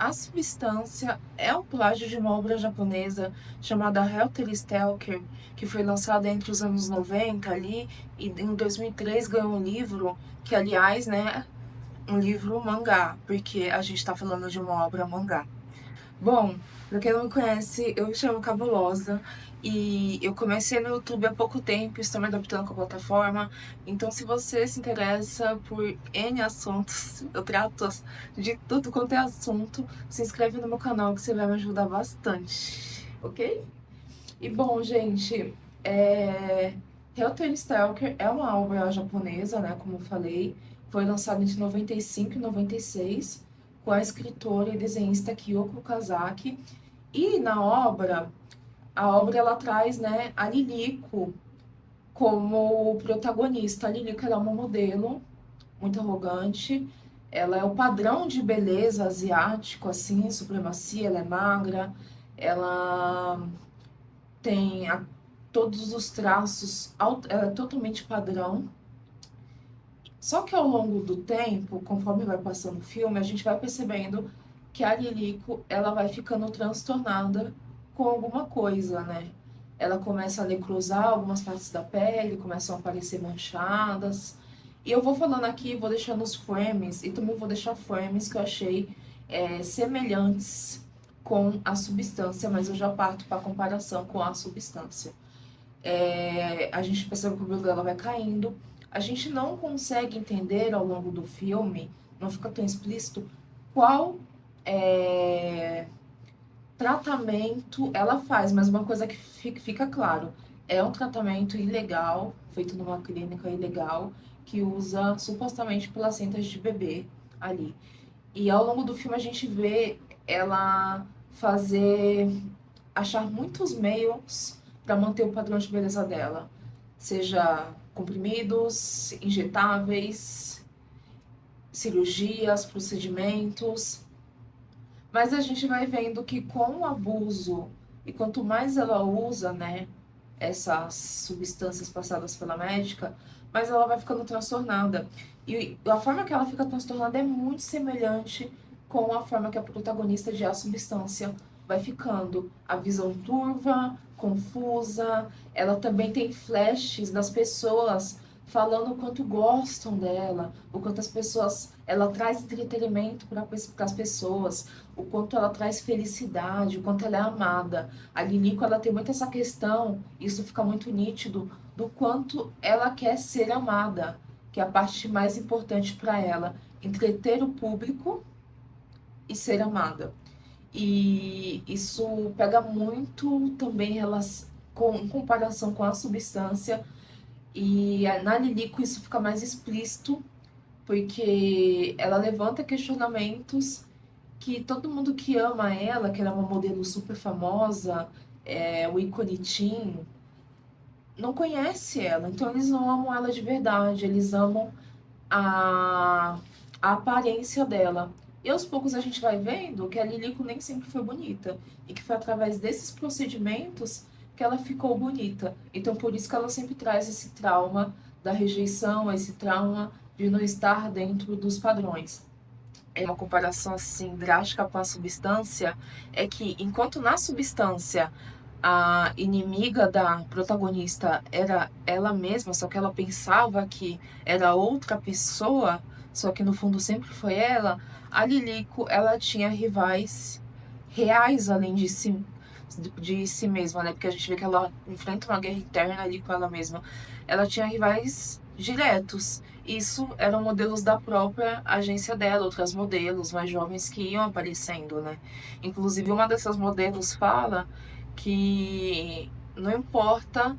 A Substância é um plágio de uma obra japonesa chamada Helter Skelter, que foi lançada entre os anos 90 ali, e em 2003 ganhou um livro, que aliás, né, um livro mangá, porque a gente tá falando de uma obra mangá. Bom, pra quem não me conhece, eu me chamo Cabulosa e eu comecei no YouTube há pouco tempo, estou me adaptando com a plataforma. Então, se você se interessa por N assuntos, eu trato de tudo quanto é assunto, se inscreve no meu canal que você vai me ajudar bastante, ok? E bom, gente, Helter Skelter é uma obra japonesa, né, como eu falei, foi lançada entre 95 e 96, com a escritora e desenhista Kyoko Kazaki. E na obra, a obra ela traz, né, a Liliko como protagonista. A Liliko ela é uma modelo muito arrogante, ela é o padrão de beleza asiático, assim, supremacia, ela é magra, ela tem todos os traços, ela é totalmente padrão. Só que ao longo do tempo, conforme vai passando o filme, a gente vai percebendo que a Lilico, ela vai ficando transtornada com alguma coisa, né? Ela começa a necrosar algumas partes da pele, começam a aparecer manchadas. E eu vou falando aqui, vou deixando os frames, e também vou deixar frames que eu achei semelhantes com a substância, mas eu já parto para a comparação com a substância. A gente percebe que o brilho dela vai caindo. A gente não consegue entender ao longo do filme, não fica tão explícito, qual tratamento ela faz, mas uma coisa que fica claro, é um tratamento ilegal, feito numa clínica ilegal, que usa supostamente placentas de bebê ali. E ao longo do filme a gente vê ela achar muitos meios para manter o padrão de beleza dela, seja comprimidos, injetáveis, cirurgias, procedimentos. Mas a gente vai vendo que com o abuso e quanto mais ela usa, né, essas substâncias passadas pela médica, mais ela vai ficando transtornada. E a forma que ela fica transtornada é muito semelhante com a forma que a protagonista de A Substância vai ficando. A visão turva, confusa, ela também tem flashes das pessoas falando o quanto gostam dela, o quanto as pessoas, ela traz entretenimento para as pessoas, o quanto ela traz felicidade, o quanto ela é amada. A Lilico, ela tem muito essa questão, isso fica muito nítido, do quanto ela quer ser amada, que é a parte mais importante para ela, entreter o público e ser amada. E isso pega muito também em comparação com a substância, e na Lilico isso fica mais explícito, porque ela levanta questionamentos que todo mundo que ama ela, que ela é uma modelo super famosa, o ícone Teen, não conhece ela. Então eles não amam ela de verdade, eles amam a, a aparência dela. E aos poucos a gente vai vendo que a Lilico nem sempre foi bonita. E que foi através desses procedimentos que ela ficou bonita. Então por isso que ela sempre traz esse trauma da rejeição, esse trauma de não estar dentro dos padrões. É uma comparação assim drástica com a substância, é que enquanto na substância a inimiga da protagonista era ela mesma, só que ela pensava que era outra pessoa, só que no fundo sempre foi ela, a Lilico, ela tinha rivais reais além de si mesma, né? Porque a gente vê que ela enfrenta uma guerra interna ali com ela mesma. Ela tinha rivais diretos. Isso eram modelos da própria agência dela, outras modelos mais jovens que iam aparecendo, né? Inclusive, uma dessas modelos fala que não importa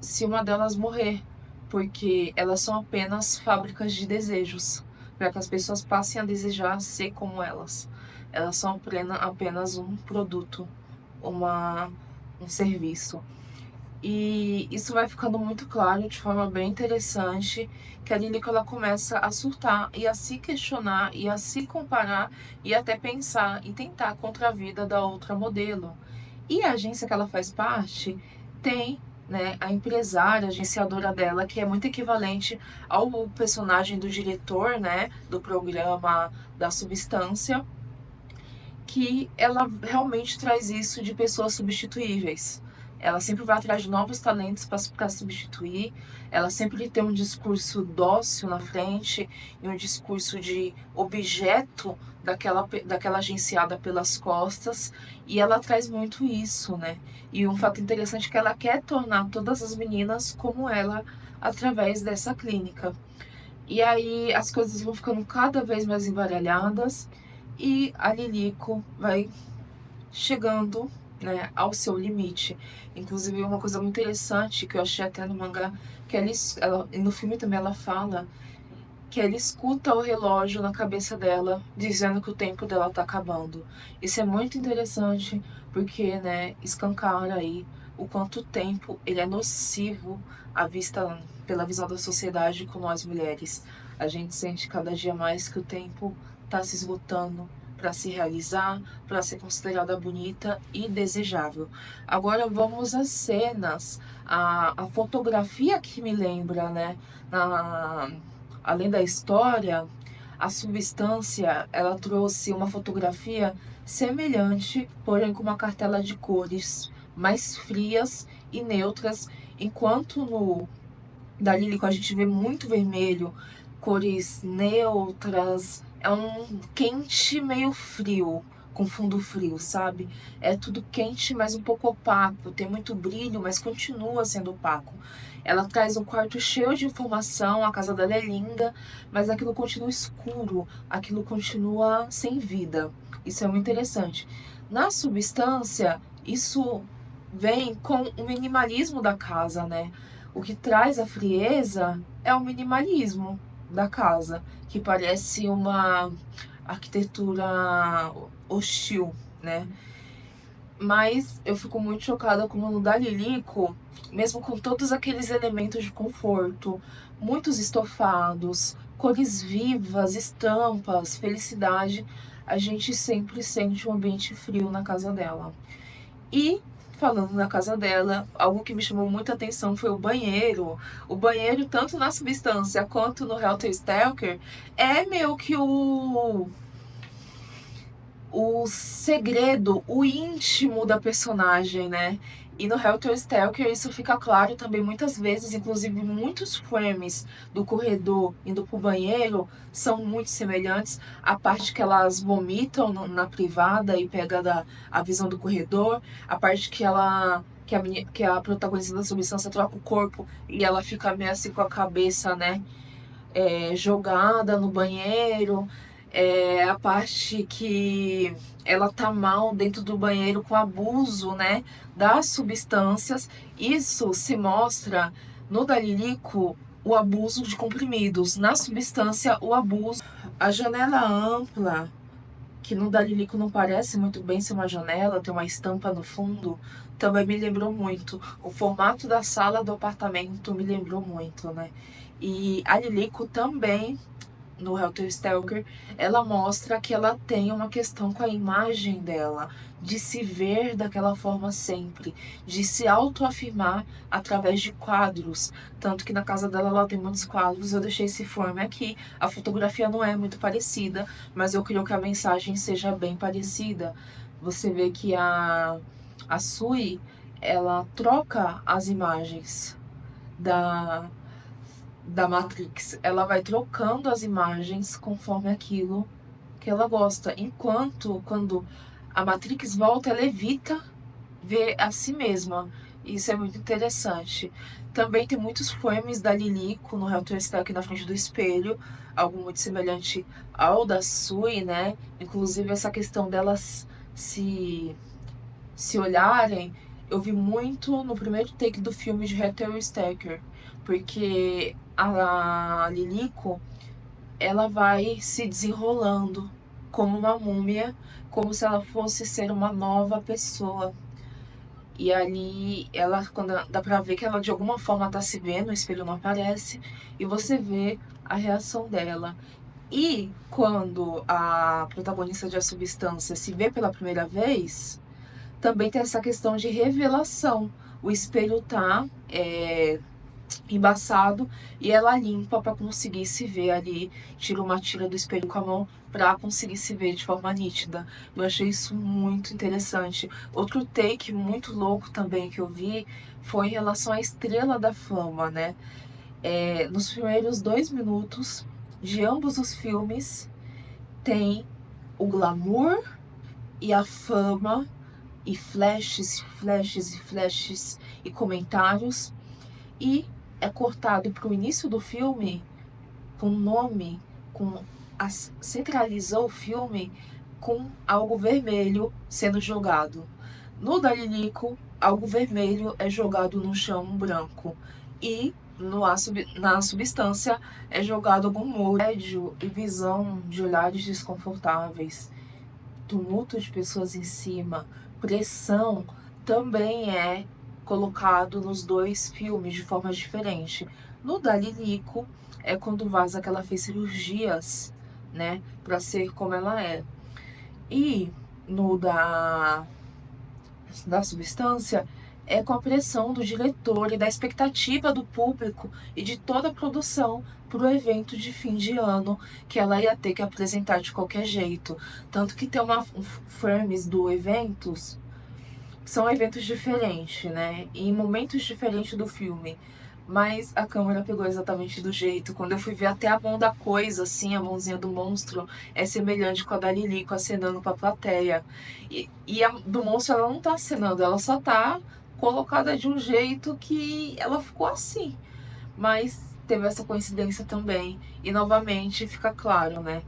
se uma delas morrer, porque elas são apenas fábricas de desejos, para que as pessoas passem a desejar ser como elas. Elas são apenas um produto, um serviço. E isso vai ficando muito claro de forma bem interessante, que a Lilico ela começa a surtar e a se questionar e a se comparar e até pensar e tentar contra a vida da outra modelo. E a agência que ela faz parte tem, né, a empresária, a agenciadora dela, que é muito equivalente ao personagem do diretor, né, do programa da Substância. que ela realmente traz isso de pessoas substituíveis. Ela sempre vai atrás de novos talentos para substituir. Ela sempre tem um discurso dócil na frente e um discurso de objeto daquela agenciada pelas costas. E ela traz muito isso, né? E um fato interessante é que ela quer tornar todas as meninas como ela através dessa clínica. E aí as coisas vão ficando cada vez mais embaralhadas e a Lilico vai chegando, né, ao seu limite. Inclusive, uma coisa muito interessante que eu achei até no mangá, que e no filme também ela fala que ela escuta o relógio na cabeça dela, dizendo que o tempo dela tá acabando. Isso é muito interessante, porque, né, escancara aí o quanto o tempo ele é nocivo pela visão da sociedade com nós mulheres. A gente sente cada dia mais que o tempo tá se esgotando para se realizar, para ser considerada bonita e desejável. Agora vamos às cenas, a fotografia que me lembra, né, além da história, a substância, ela trouxe uma fotografia semelhante, porém com uma cartela de cores mais frias e neutras, enquanto no da Lílico a gente vê muito vermelho, cores neutras, é um quente meio frio, com fundo frio, sabe? É tudo quente, mas um pouco opaco, tem muito brilho, mas continua sendo opaco. Ela traz um quarto cheio de informação, a casa dela é linda, mas aquilo continua escuro, aquilo continua sem vida. Isso é muito interessante. Na substância, isso vem com o minimalismo da casa, né? O que traz a frieza é o minimalismo da casa, que parece uma arquitetura hostil, né? Mas eu fico muito chocada como no da Lilico, mesmo com todos aqueles elementos de conforto, muitos estofados, cores vivas, estampas, felicidade, a gente sempre sente um ambiente frio na casa dela. E, falando na casa dela, algo que me chamou muita atenção foi o banheiro. O banheiro, tanto na substância quanto no Helter Skelter, é meio que o segredo, o íntimo da personagem, né? E no Helter Skelter isso fica claro também muitas vezes, inclusive muitos frames do corredor indo pro banheiro são muito semelhantes. A parte que elas vomitam na privada e pega a visão do corredor, a parte que a protagonista da substância troca o corpo e ela fica meio assim com a cabeça, né, jogada no banheiro, a parte que ela tá mal dentro do banheiro com abuso, né, das substâncias. Isso se mostra no Dalilico, o abuso de comprimidos, na substância, o abuso. A janela ampla, que no Dalilico não parece muito bem ser uma janela, tem uma estampa no fundo, também me lembrou muito. O formato da sala do apartamento me lembrou muito, né? E a Lilico também, no Helter Skelter, ela mostra que ela tem uma questão com a imagem dela, de se ver daquela forma sempre, de se autoafirmar através de quadros. Tanto que na casa dela ela tem muitos quadros, eu deixei esse filme aqui. A fotografia não é muito parecida, mas eu queria que a mensagem seja bem parecida. Você vê que a Sui, ela troca as imagens da Matrix. Ela vai trocando as imagens conforme aquilo que ela gosta. Enquanto, quando a Matrix volta, ela evita ver a si mesma. Isso é muito interessante. Também tem muitos frames da Lilico no Helter Skelter na frente do espelho, algo muito semelhante ao da Sui, né? Inclusive essa questão delas se, se olharem, eu vi muito no primeiro take do filme de Helter Skelter, porque a Lilico, ela vai se desenrolando como uma múmia, como se ela fosse ser uma nova pessoa. E ali, ela, quando dá pra ver que ela de alguma forma tá se vendo, o espelho não aparece, e você vê a reação dela. E quando a protagonista de A Substância se vê pela primeira vez, também tem essa questão de revelação. O espelho tá embaçado, e ela limpa para conseguir se ver ali, tira uma tira do espelho com a mão para conseguir se ver de forma nítida. Eu achei isso muito interessante. Outro take muito louco também que eu vi foi em relação à Estrela da Fama, né? Nos primeiros 2 minutos de ambos os filmes tem o glamour e a fama e flashes, flashes e flashes e comentários, e é cortado para o início do filme com nome, centralizou o filme com algo vermelho sendo jogado. No Dalilico, algo vermelho é jogado no chão branco e na substância é jogado algum molho, prédio e visão de olhares desconfortáveis, tumulto de pessoas em cima, pressão, também é colocado nos 2 filmes de forma diferente. No Dalilico é quando vaza que ela fez cirurgias, né, para ser como ela é. E no da substância é com a pressão do diretor e da expectativa do público e de toda a produção para o evento de fim de ano que ela ia ter que apresentar de qualquer jeito. Tanto que tem frames do eventos, são eventos diferentes, né? E em momentos diferentes do filme. Mas a câmera pegou exatamente do jeito. Quando eu fui ver até a mão da coisa, assim, a mãozinha do monstro, é semelhante com a da Lilico acenando pra plateia. E a do monstro, ela não tá acenando, ela só tá colocada de um jeito que ela ficou assim. Mas teve essa coincidência também. E novamente fica claro, né?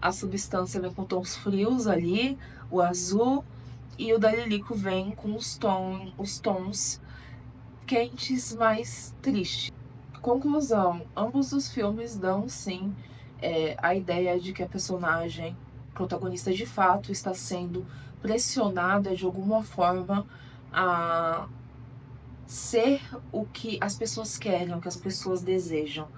A substância vem com tons frios ali, o azul, e o da Lilico vem com os tons quentes, mais tristes. Conclusão: ambos os filmes dão sim a ideia de que a personagem protagonista de fato está sendo pressionada de alguma forma a ser o que as pessoas querem, o que as pessoas desejam.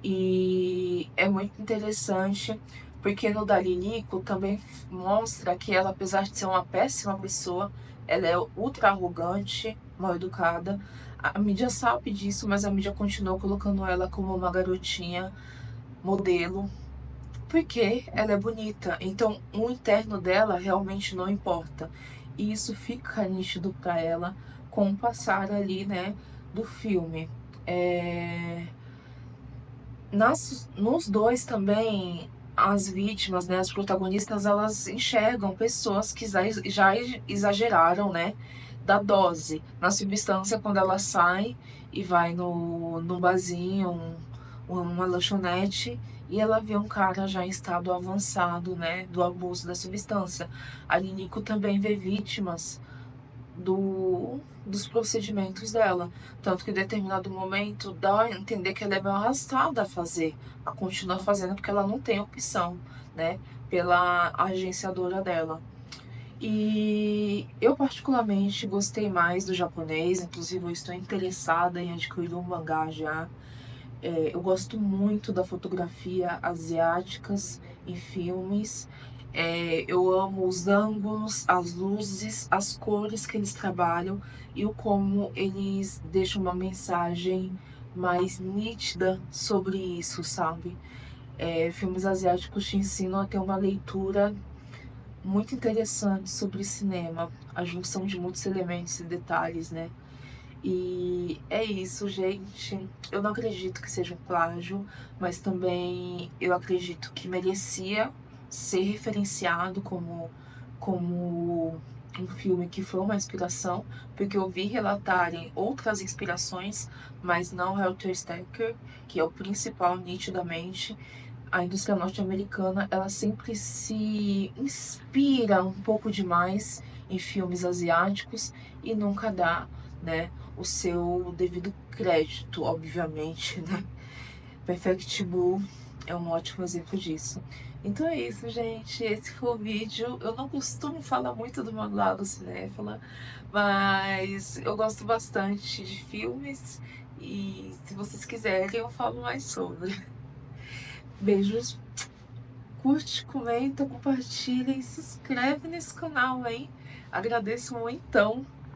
E é muito interessante porque no Dalilico também mostra que ela, apesar de ser uma péssima pessoa, ela é ultra arrogante, mal educada. A mídia sabe disso, mas a mídia continuou colocando ela como uma garotinha modelo, porque ela é bonita. Então, o interno dela realmente não importa. E isso fica nítido para ela com o passar ali, né, do filme. Nos 2 também, as vítimas, né, as protagonistas, elas enxergam pessoas que já exageraram, né, da dose. Na substância, quando ela sai e vai no barzinho, uma lanchonete, e ela vê um cara já em estado avançado, né, do abuso da substância. A Linico também vê vítimas dos procedimentos dela. Tanto que em determinado momento dá a entender que ela é meio arrastada a continuar fazendo, porque ela não tem opção, né? Pela agenciadora dela. E eu particularmente gostei mais do japonês, inclusive eu estou interessada em adquirir um mangá já. Eu gosto muito da fotografia asiáticas em filmes. Eu amo os ângulos, as luzes, as cores que eles trabalham e o como eles deixam uma mensagem mais nítida sobre isso, sabe? Filmes asiáticos te ensinam a ter uma leitura muito interessante sobre cinema, a junção de muitos elementos e detalhes, né? E é isso, gente. Eu não acredito que seja um plágio, mas também eu acredito que merecia ser referenciado como um filme que foi uma inspiração, porque eu vi relatarem outras inspirações, mas não Helter Skelter, que é o principal nitidamente. A indústria norte-americana, ela sempre se inspira um pouco demais em filmes asiáticos e nunca dá, né, o seu devido crédito, obviamente, né? Perfect Blue é um ótimo exemplo disso. Então é isso, gente. Esse foi o vídeo. Eu não costumo falar muito do meu lado cinéfila, mas eu gosto bastante de filmes e se vocês quiserem eu falo mais sobre. Beijos. Curte, comenta, compartilha e se inscreve nesse canal, hein? Agradeço muito.